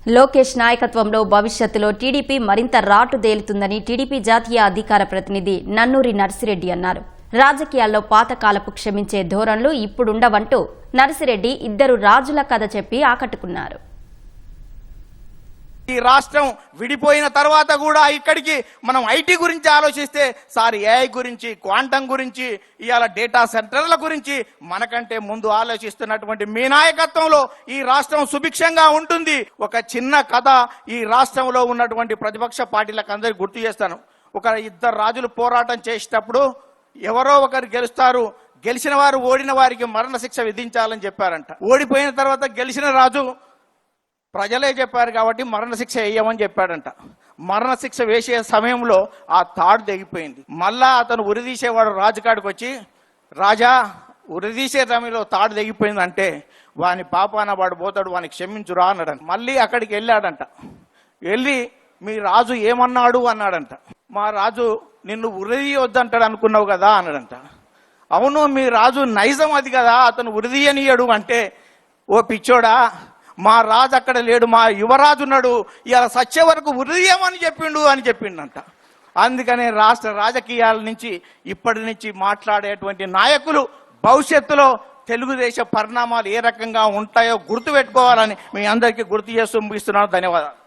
లోకేష్ నాయకత్వంలో భవిష్యత్తులో టీడీపీ మరింత రాటుదేలుతుందని టీడీపీ జాతీయ అధికార ప్రతినిధి నన్నూరి నర్సిరెడ్డి అన్నారు. రాజకీయాల్లో పాతకాలపు క్షమించే ధోరణులు ఇప్పుడుండవంటూ నర్సిరెడ్డి ఇద్దరు రాజుల కథ చెప్పి ఆకట్టుకున్నారు. ఈ రాష్ట్రం విడిపోయిన తర్వాత కూడా ఇక్కడికి మనం ఐటీ గురించి ఆలోచిస్తే ఏఐ గురించి, క్వాంటం గురించి, ఇవాళ డేటా సెంటర్ల గురించి మనకంటే ముందు ఆలోచిస్తున్నటువంటి మీ నాయకత్వంలో ఈ రాష్ట్రం సుభిక్షంగా ఉంటుంది. ఒక చిన్న కథ ఈ రాష్ట్రంలో ఉన్నటువంటి ప్రతిపక్ష పార్టీలకు అందరికీ గుర్తు చేస్తాను. ఇద్దరు రాజులు పోరాటం చేసేటప్పుడు ఎవరో ఒకరు గెలుస్తారు, గెలిచిన వారు ఓడిన వారికి మరణశిక్ష విధించాలని చెప్పారంట. ఓడిపోయిన తర్వాత గెలిచిన రాజు ప్రజలే చెప్పారు కాబట్టి మరణశిక్ష వేయమని చెప్పాడంట. మరణశిక్ష వేసే సమయంలో ఆ తాడు తెగిపోయింది. మళ్ళా అతను ఉరిదీసేవాడు రాజుకాడికి వచ్చి, రాజా ఉరిదీసే సమయంలో తాడు తెగిపోయిందంటే వాని పాపాన వాడు పోతాడు, వాని క్షమించురా అన్నాడంట. మళ్ళీ అక్కడికి వెళ్ళాడంట. వెళ్ళి మీ రాజు ఏమన్నాడు అన్నాడంట. మా రాజు నిన్ను ఉరిదీయొద్దంటాడు అనుకున్నావు కదా అన్నాడంట. అవును, మీ రాజు నైజం అది కదా, అతను ఉరిదీయనీయడు అంటే, ఓ పిచ్చోడా, మా రాజు అక్కడ లేడు, మా యువరాజు ఉన్నాడు, ఇలా సచ్చే వరకు ఉరిదీయమని చెప్పిండంట. అందుకనే రాష్ట్ర రాజకీయాల నుంచి ఇప్పటి నుంచి మాట్లాడేటువంటి నాయకులు భవిష్యత్తులో తెలుగుదేశం పరిణామాలు ఏ రకంగా ఉంటాయో గుర్తుపెట్టుకోవాలని మీ అందరికీ గుర్తు చేస్తూ ముగిస్తున్నాను. ధన్యవాదాలు.